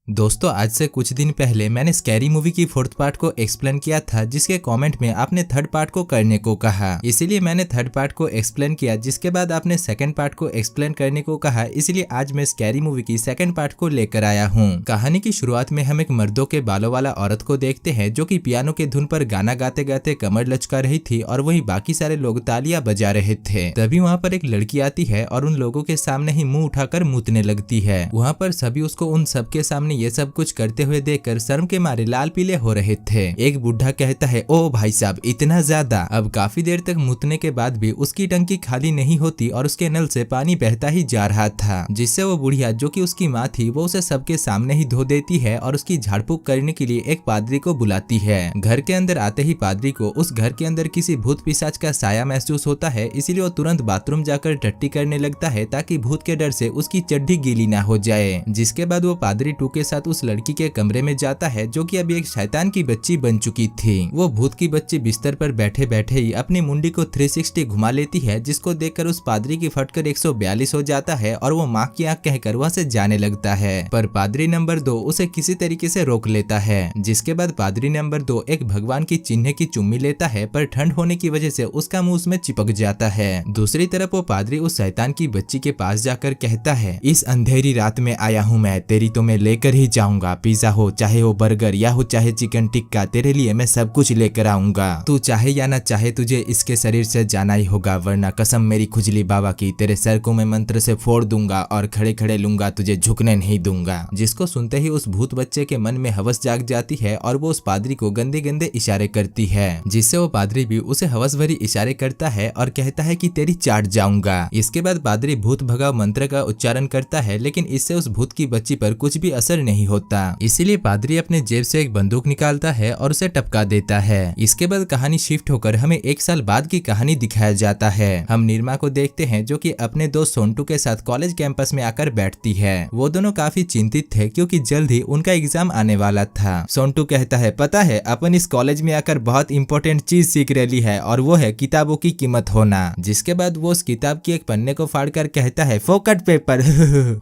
दोस्तों, आज से कुछ दिन पहले मैंने स्कैरी मूवी की फोर्थ पार्ट को एक्सप्लेन किया था, जिसके कमेंट में आपने थर्ड पार्ट को करने को कहा। इसीलिए मैंने थर्ड पार्ट को एक्सप्लेन किया, जिसके बाद आपने सेकंड पार्ट को एक्सप्लेन करने को कहा। इसलिए आज मैं स्कैरी मूवी की सेकंड पार्ट को लेकर आया हूँ। कहानी की शुरुआत में हम एक मर्दों के बालों वाला औरत को देखते हैं, जो कि पियानो के धुन पर गाना गाते गाते कमर लचका रही थी और वहीं बाकी सारे लोग तालियां बजा रहे थे। तभी वहाँ पर एक लड़की आती है और उन लोगों के सामने ही मुंह उठाकर मूतने लगती है। वहाँ पर सभी उसको उन सबके सामने ये सब कुछ करते हुए देखकर शर्म के मारे लाल पीले हो रहे थे। एक बुढ़ा कहता है, ओ भाई साहब, इतना ज्यादा। अब काफी देर तक मुतने के बाद भी उसकी टंकी खाली नहीं होती और उसके नल से पानी बहता ही जा रहा था, जिससे वो बुढ़िया, जो कि उसकी माँ थी, वो उसे सबके सामने ही धो देती है और उसकी झाड़फूक करने के लिए एक पादरी को बुलाती है। घर के अंदर आते ही पादरी को उस घर के अंदर किसी भूत पिशाच का साया महसूस होता है। इसीलिए वो तुरंत बाथरूम जाकर टट्टी करने लगता है, ताकि भूत के डर से उसकी चड्डी गीली ना हो जाए। जिसके बाद वो पादरी टू के साथ उस लड़की के कमरे में जाता है, जो कि अभी एक शैतान की बच्ची बन चुकी थी। वो भूत की बच्ची बिस्तर पर बैठे बैठे ही अपनी मुंडी को 360 घुमा लेती है, जिसको देखकर उस पादरी की फटकर 142 हो जाता है और वो माँ की आंख कहकर वहाँ से जाने लगता है। पर पादरी नंबर 2 उसे किसी तरीके से रोक लेता है। जिसके बाद पादरी नंबर 2 एक भगवान की चिन्ह की चुम्मी लेता है, पर ठंड होने की वजह से उसका मुंह उसमें चिपक जाता है। दूसरी तरफ वो पादरी उस शैतान की बच्ची के पास जाकर कहता है, इस अंधेरी रात में आया हूँ मैं, तेरी तो मैं लेकर ही जाऊंगा। पिज्जा हो, चाहे वो बर्गर, या हो चाहे चिकन टिक्का, तेरे लिए मैं सब कुछ लेकर आऊंगा। तू चाहे या ना चाहे, तुझे इसके शरीर से जाना ही होगा, वरना कसम मेरी खुजली बाबा की, तेरे सर को मैं मंत्र से फोड़ दूंगा और खड़े खड़े लूंगा, तुझे झुकने नहीं दूंगा। जिसको सुनते ही उस भूत बच्चे के मन में हवस जाग जाती है और वो उस पादरी को गंदे गंदे इशारे करती है, जिससे वो पादरी भी उसे हवस भरी इशारे करता है और कहता है कि तेरी चाट जाऊंगा। इसके बाद पादरी भूत भगाओ मंत्र का उच्चारण करता है, लेकिन इससे उस भूत की बच्ची पर कुछ भी असर नहीं होता। इसीलिए पादरी अपने जेब से एक बंदूक निकालता है और उसे टपका देता है। इसके बाद कहानी शिफ्ट होकर हमें 1 साल बाद की कहानी दिखाया जाता है। हम निर्मा को देखते हैं, जो कि अपने दोस्त सोंटू के साथ कॉलेज कैंपस में आकर बैठती है। वो दोनों काफी चिंतित थे, क्योंकि जल्द ही उनका एग्जाम आने वाला था। सोंटू कहता है, पता है, अपन इस कॉलेज में आकर बहुत इंपॉर्टेंट चीज सीख रही है, और वो है किताबों की कीमत होना। जिसके बाद वो उस किताब की एक पन्ने को फाड़कर कहता है, फोकट पेपर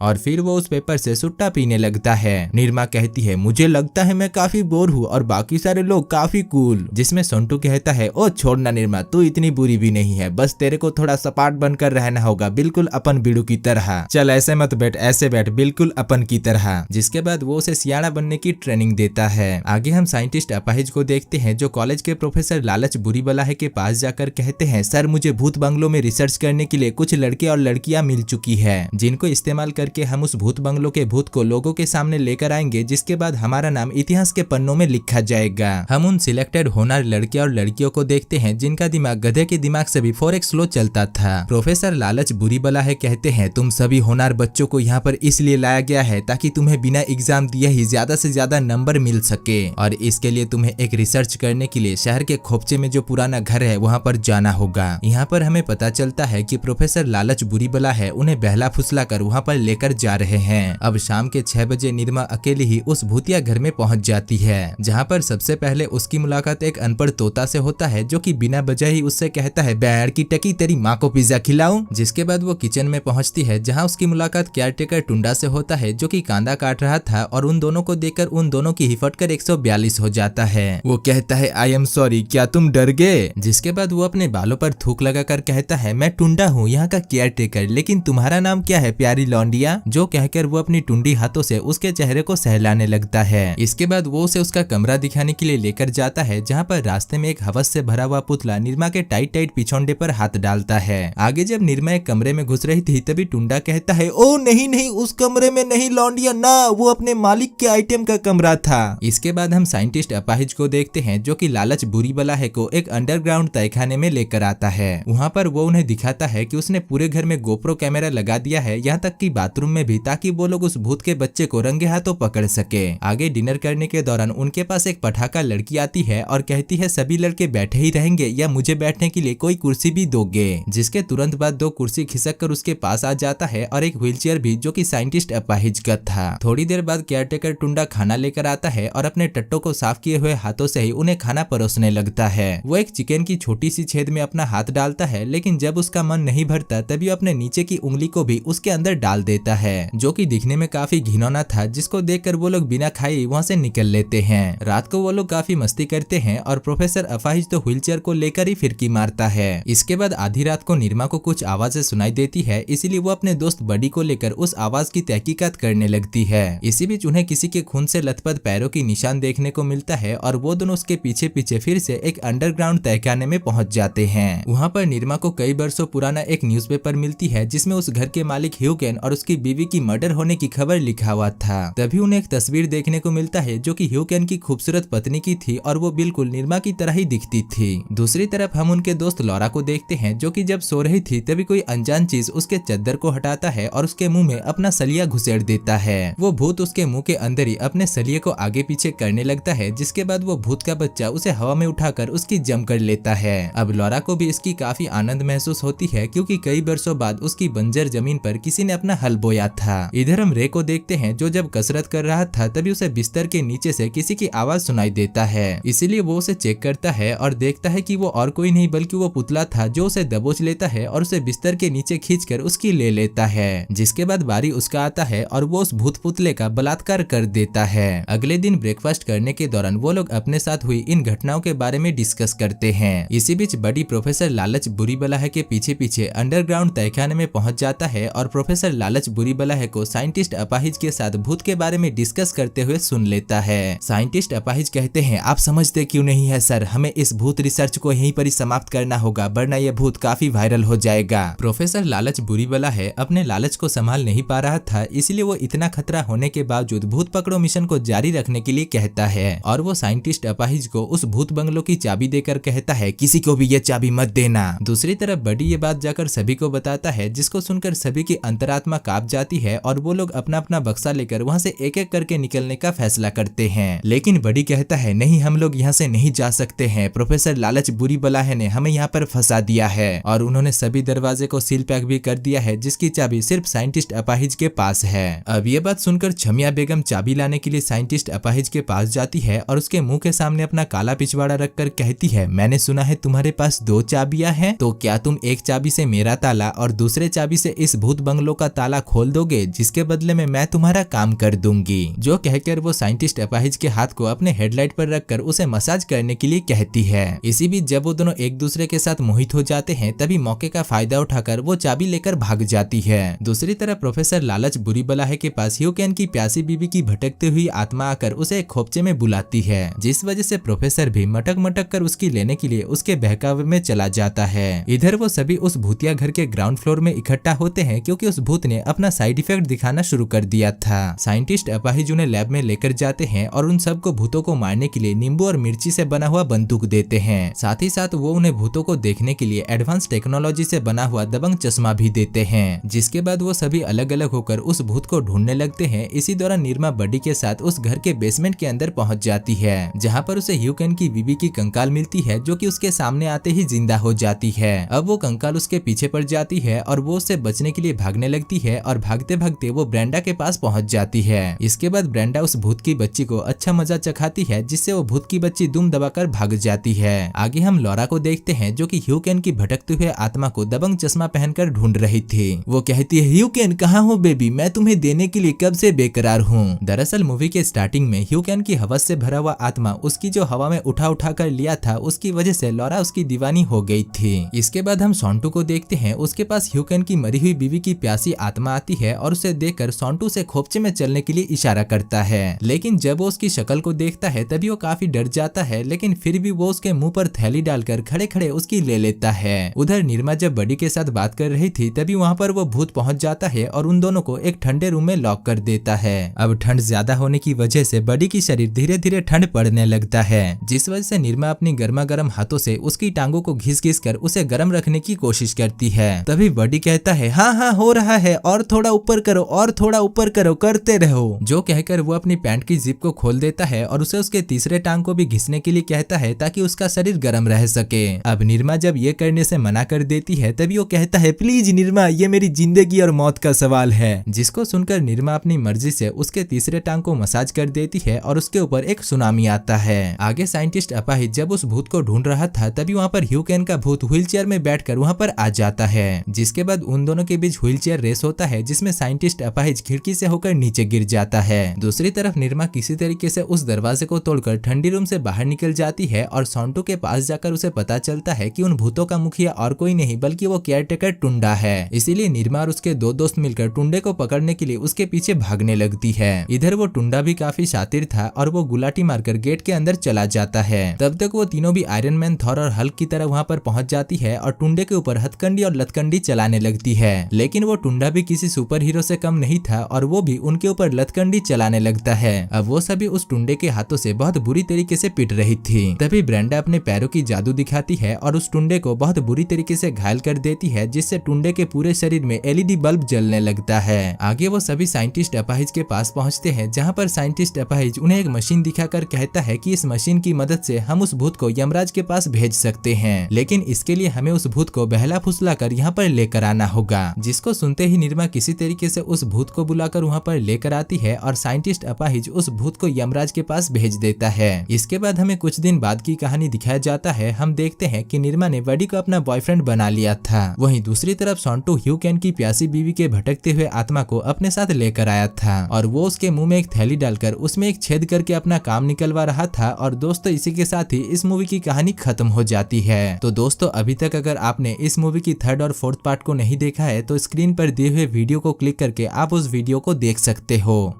और फिर वो उस पेपर से सुट्टा पीने लगता है। निर्मा कहती है, मुझे लगता है मैं काफी बोर हूँ और बाकी सारे लोग काफी कूल। जिसमें सोंटू कहता है, ओ छोड़ना निर्मा, तू इतनी बुरी भी नहीं है, बस तेरे को थोड़ा सपाट बनकर रहना होगा, बिल्कुल अपन बीड़ू की तरह। चल ऐसे मत बैठ, ऐसे बैठ, बिल्कुल अपन की तरह। जिसके बाद वो उसे सियाना बनने की ट्रेनिंग देता है। आगे हम साइंटिस्ट अपाहिज को देखते हैं, जो कॉलेज के प्रोफेसर लालच बुरी बलाहे के पास जाकर कहते हैं, सर, मुझे भूत बंगलों में रिसर्च करने के लिए कुछ लड़के और लड़कियां मिल चुकी है, जिनको इस्तेमाल करके हम उस भूत बंगलों के भूत को लोगों के सामने लेकर आएंगे, जिसके बाद हमारा नाम इतिहास के पन्नों में लिखा जाएगा। हम उन सिलेक्टेड होनहार लड़के और लड़कियों को देखते हैं, जिनका दिमाग गधे के दिमाग से भी 4x स्लो चलता था। प्रोफेसर लालच बुरी बलाहे कहते हैं, तुम सभी होनहार बच्चों को यहाँ पर इसलिए लाया गया है ताकि तुम्हें बिना एग्जाम दिए ही ज्यादा से ज्यादा नंबर मिल सके, और इसके लिए तुम्हें एक रिसर्च करने के लिए शहर के खोपचे में जो पुराना घर है वहाँ पर जाना होगा। यहाँ पर हमें पता चलता है कि प्रोफेसर लालच बुरी बला है उन्हें बहला फुसला कर वहाँ पर लेकर जा रहे हैं। अब शाम के 6 बजे निर्मा अकेली ही उस भूतिया घर में पहुंच जाती है, जहाँ पर सबसे पहले उसकी मुलाकात एक अनपढ़ तोता से होता है, जो कि बिना वजह ही उससे कहता है, बैर की टकी, तेरी माँ को पिज्जा खिलाऊं। जिसके बाद वो किचन में पहुंचती है, जहाँ उसकी मुलाकात केयरटेकर टुंडा से होता है, जो कि कांदा काट रहा था, और उन दोनों को देखकर उन दोनों की हिफट कर 142 हो जाता है। वो कहता है, आई एम सॉरी, क्या तुम डर गए? जिसके बाद वो अपने बालों पर थूक लगाकर कहता है, मैं टुंडा हूँ, यहाँ का केयरटेकर, लेकिन तुम्हारा नाम क्या है प्यारी लौंडिया? जो कहकर वो अपनी टुंडी हाथों से उसके चेहरे को सहलाने लगता है। इसके बाद वो उसे उसका कमरा दिखाने के लिए लेकर जाता है, जहाँ पर रास्ते में एक हवस से भरा हुआ पुतला निर्मा के टाइट टाइट पिछोंडे पर हाथ डालता है। आगे जब निर्मा एक कमरे में घुस रही थी, तभी टुंडा कहता है, ओ नहीं नहीं, उस कमरे में नहीं लौंडिया, ना, वो अपने मालिक के आइटम का कमरा था। इसके बाद हम साइंटिस्ट अपाहिज को देखते हैं, जो कि लालच बुरी बलाहे को एक अंडरग्राउंड तहखाने में लेकर आता है। वहाँ पर वो उन्हें दिखाता है कि उसने पूरे घर में गोप्रो कैमरा लगा दिया है, यहाँ तक कि बाथरूम में भी, ताकि वो लोग उस भूत के बच्चे को रंगे हाथों पकड़ सके। आगे डिनर करने के दौरान उनके पास एक पटाखा लड़की आती है और कहती है, सभी लड़के बैठे ही रहेंगे या मुझे बैठने के लिए कोई कुर्सी भी दोगे? जिसके तुरंत बाद 2 कुर्सी खिसक कर उसके पास आ जाता है और एक व्हीलचेयर भी, जो कि साइंटिस्ट अपाहिज का था। थोड़ी देर बाद केयरटेकर टुंडा खाना लेकर आता है और अपने टट्टों को साफ किए हुए हाथों से ही उन्हें खाना परोसने लगता है। वो एक चिकन की छोटी सी छेद में अपना हाथ डालता है, लेकिन जब उसका मन नहीं भरता तभी अपने नीचे की उंगली को भी उसके अंदर डाल देता है, जो कि दिखने में काफी घिनौना था। जिसको देखकर वो लोग बिना खाए वहाँ से निकल लेते हैं। रात को वो लोग काफी मस्ती करते हैं और प्रोफेसर अपाहिज तो व्हीलचेयर को लेकर ही फिरकी मारता है। इसके बाद आधी रात को निरमा को कुछ आवाजें सुनाई देती है, इसीलिए वो अपने दोस्त बडी को लेकर उस आवाज की तहकीकात करने लगती है। इसी बीच उन्हें किसी के खून से लथपथ पैरों की निशान देखने को मिलता है और वो दोनों उसके पीछे पीछे फिर से एक अंडरग्राउंड तहखाने में पहुंच जाते हैं। वहाँ पर निरमा को कई वर्षों पुराना एक न्यूज़पेपर मिलती है जिसमें उस घर के मालिक ह्यूकेन और उसकी बीवी की मर्डर होने की खबर लिखा हुआ था। तभी उन्हें एक तस्वीर देखने को मिलता है जो कि ह्यूकेन की खूबसूरत पत्नी की थी और वो बिल्कुल निरमा की तरह ही दिखती थी। दूसरी तरफ हम उनके दोस्त लॉरा को देखते हैं जो कि जब सो रही थी तभी कोई अनजान चीज उसके चद्दर को हटाता है और उसके मुंह में अपना सलिया घुसेड़ देता है। वो भूत उसके मुंह के अंदर ही अपने सलिए को आगे पीछे करने लगता है, जिसके बाद वो भूत का बच्चा उसे हवा में उठाकर उसकी जम कर लेता है। अब लॉरा को भी इसकी काफी आनंद महसूस होती है क्योंकि कई वर्षों बाद उसकी बंजर जमीन पर किसी ने अपना हल बोया था। इधर हम रे को देखते हैं जो जब कसरत कर रहा था तभी उसे बिस्तर के नीचे से किसी की आवाज सुनाई देता है। इसीलिए वो उसे चेक करता है और देखता है कि वो और कोई नहीं बल्कि वो पुतला था जो उसे दबोच लेता है और उसे बिस्तर के नीचे खींचकर उसकी ले लेता है। जिसके बाद बारी उसका आता है और वो उस भूत पुतले का बलात्कार कर देता है। अगले दिन ब्रेकफास्ट करने के दौरान वो लोग अपने साथ हुई इन घटनाओं के बारे में डिस्कस करते हैं। इसी बीच बडी प्रोफेसर लालच बुरी बलाह के पीछे पीछे अंडरग्राउंड तहखाने में पहुंच जाता है और प्रोफेसर लालच बुरी बलाह को साइंटिस्ट अपाहिज के साथ भूत के बारे में डिस्कस करते हुए सुन लेता है। साइंटिस्ट अपाहिज कहते हैं, आप समझते क्यों नहीं है सर, हमें इस भूत रिसर्च को यहीं पर ही समाप्त करना होगा वरना यह भूत काफी वायरल हो जाएगा। प्रोफेसर लालच बुरी बलाह अपने लालच को संभाल नहीं पा रहा था, इसलिए वो इतना खतरा होने के बावजूद भूत पकड़ो मिशन को जारी रखने के लिए कहता है और वो साइंटिस्ट अपाहिज को उस भूत बंगलों की चाबी देकर कहता है किसी को भी ये चाबी मत देना। दूसरी तरफ बडी ये बात जाकर सभी को बताता है, जिसको सुनकर सभी की अंतरात्मा कांप जाती है और वो लोग अपना अपना बक्सा लेकर वहाँ से एक एक करके निकलने का फैसला करते हैं। लेकिन बडी कहता है नहीं, हम लोग यहाँ से नहीं जा सकते हैं, प्रोफेसर लालच बुरी बलाह ने हमें यहाँ पर फंसा दिया है और उन्होंने सभी दरवाजे को सील पैक भी कर दिया है जिसकी चाबी सिर्फ साइंटिस्ट अपाहिज के पास है। अब ये बात सुनकर छमिया बेगम चाबी लाने के लिए साइंटिस्ट अपाहिज के पास जाती है और उसके मुंह के सामने अपना काला पिछवाड़ा रखकर कहती है, मैंने सुना है तुम्हारे पास 2 चाबियां हैं, तो क्या तुम एक चाबी से मेरा ताला और दूसरे चाबी से इस भूत बंगलों का ताला खोल दोगे, जिसके बदले में मैं तुम्हारा काम कर दूंगी। जो कहकर वो साइंटिस्ट अपाहिज के हाथ को अपने हेडलाइट पर रखकर उसे मसाज करने के लिए कहती है। इसी बीच जब वो दोनों एक दूसरे के साथ मोहित हो जाते हैं तभी मौके का फायदा उठाकर वो चाबी लेकर भाग जाती है। दूसरी तरफ प्रोफेसर लालच बुरी बलाह के पास ह्यूकेन की प्यासी बीबी की भटकती हुई आत्मा आकर उसे एक खोपचे में बुलाती है, जिस वजह से प्रोफेसर भी मटक मटक कर उसकी लेने के लिए उसके बहकावे में चला जाता है। इधर वो सभी उस भूतिया घर के ग्राउंड फ्लोर में इकट्ठा होते हैं क्योंकि उस भूत ने अपना साइड इफेक्ट दिखाना शुरू कर दिया था। साइंटिस्ट अपाहिज उन्हें लैब में लेकर जाते हैं और उन सबको भूतों को मारने के लिए नींबू और मिर्ची से बना हुआ बंदूक देते हैं। साथ ही साथ वो उन्हें भूतों को देखने के लिए एडवांस टेक्नोलॉजी से बना हुआ दबंग चश्मा भी देते हैं। जिसके बाद वो सभी अलग अलग होकर उस भूत को ढूंढने लगते हैं। इसी दौरान निरमा बडी के साथ उस घर के बेसमेंट के अंदर पहुंच जाती है, जहां पर उसे ह्यूकेन की बीबी की कंकाल मिलती है जो कि उसके सामने आते ही जिंदा हो जाती है। अब वो कंकाल उसके पीछे पड़ जाती है और वो उससे बचने के लिए भागने लगती है और भागते भागते वो ब्रेंडा के पास पहुंच जाती है। इसके बाद ब्रेंडा उस भूत की बच्ची को अच्छा मजा चखाती है, जिससे वो भूत की बच्ची दुम दबाकर भाग जाती है। आगे हम लॉरा को देखते हैं जो कि ह्यूकेन की भटकते हुए आत्मा को दबंग चश्मा पहनकर ढूंढ रही थी। वो कहती है, ह्यूकेन कहाँ हो बेबी, मैं तुम्हें देने के लिए कब से बेकरार हूँ। दरअसल मूवी के स्टार्टिंग में ह्यूकेन की हवस से भरा हुआ आत्मा उसकी जो हवा में उठा कर लिया था, उसकी वजह से लॉरा उसकी दीवानी हो गई थी। इसके बाद हम सोंटू को देखते हैं, उसके पास ह्यूकेन की मरी हुई बीवी की प्यासी आत्मा आती है और उसे देखकर सोंटू से खोपचे में चलने के लिए इशारा करता है। लेकिन जब वो उसकी शक्ल को देखता है तभी वो काफी डर जाता है, लेकिन फिर भी वो उसके मुंह पर थैली डालकर खड़े खड़े उसकी ले लेता है। उधर निरमा जब बडी के साथ बात कर रही थी तभी वहाँ पर वो भूत पहुंच जाता है और उन दोनों को एक ठंडे रूम में लॉक कर देता है। अब ठंड ज्यादा होने की वजह से बडी की शरीर धीरे धीरे ठंड पड़ने लगता है, जिस वजह से निरमा अपनी गर्मा गर्म हाथों से उसकी टांगों को घिस घिस कर उसे गर्म रखने की कोशिश करती है। तभी बडी कहता है, हाँ हाँ हो रहा है, और थोड़ा ऊपर करो और थोड़ा ऊपर करो, करते रहो। जो कहकर वो अपनी पैंट की जिप को खोल देता है और उसे उसके तीसरे टांग को भी घिसने के लिए कहता है ताकि उसका शरीर गर्म रह सके। अब निरमा जब ये करने से मना कर देती है तभी वो कहता है, प्लीज निरमा, ये मेरी जिंदगी और मौत का सवाल है। जिसको सुनकर निरमा अपनी मर्जी से उसके तीसरे टांग को मसाज कर देती है और उसके ऊपर एक सुनामी आता है। आगे साइंटिस्ट अपाहिज जब उस भूत को ढूंढ रहा था तभी वहाँ पर ह्यूकेन का भूत व्हीलचेयर में बैठकर वहाँ पर आ जाता है। जिसके बाद उन दोनों के बीच व्हीलचेयर रेस होता है, जिसमें साइंटिस्ट अपाहिज खिड़की से होकर नीचे नीचे गिर जाता है। दूसरी तरफ निरमा किसी तरीके से उस दरवाजे को तोड़कर ठंडी रूम से बाहर निकल जाती है और सोंटू के पास जाकर उसे पता चलता है कि उन भूतों का मुखिया और कोई नहीं बल्कि वो केयरटेकर टुंडा है। इसीलिए निरमा और उसके दो दोस्त मिलकर टुंडे को पकड़ने के लिए उसके पीछे भागने लगती है। इधर वो टुंडा भी काफी शातिर था और वो गुलाटी मारकर गेट के अंदर चला जाता है। तब तक वो तीनों भी आयरन मैन, थॉर और हल्क की तरह वहाँ पर पहुंच जाती है और टुंडे के ऊपर हथकंडी और लतकंडी चलाने लगती है। लेकिन वो टुंडा भी किसी सुपर हीरो से कम नहीं था और वो भी उनके ऊपर लतकंडी चलाने लगता है। अब वो सभी उस टुंडे के हाथों से बहुत बुरी तरीके से पिट रही थी। तभी ब्रेंडा अपने पैरों की जादू दिखाती है और उस टुंडे को बहुत बुरी तरीके से घायल कर देती है, जिससे टुंडे के पूरे शरीर में एलईडी बल्ब जलने लगता है। आगे वो सभी साइंटिस्ट अपाहिज के पास पहुंचते हैं, जहां पर साइंटिस्ट अपाहिज उन्हें एक मशीन दिखाकर कहता है कि इस मशीन की मदद से हम उस भूत को यमराज के पास भेज सकते हैं, लेकिन इसके लिए हमें उस भूत को बहला फुसला कर यहाँ पर लेकर आना होगा। जिसको सुनते ही निरमा किसी तरीके से उस भूत को बुलाकर वहाँ पर लेकर आती है और साइंटिस्ट अपाहिज उस भूत को यमराज के पास भेज देता है। इसके बाद हमें कुछ दिन बाद की कहानी दिखाया जाता है। हम देखते हैं कि निरमा ने बडी को अपना बॉयफ्रेंड बना लिया था। वहीं दूसरी तरफ सोंटू ह्यू कैन की प्यासी बीवी के भटकते हुए आत्मा को अपने साथ लेकर आया था और वो उसके मुंह में एक थैली डालकर उसमें एक छेद करके अपना काम निकलवा रहा था। और दोस्तों, इसी के साथ ही इस मूवी की कहानी खत्म हो जाती है। तो दोस्तों, अभी तक अगर आपने इस मूवी की थर्ड और फोर्थ पार्ट को नहीं देखा है तो स्क्रीन पर दिए हुए वीडियो को क्लिक करके आप उस वीडियो को देख सकते हो।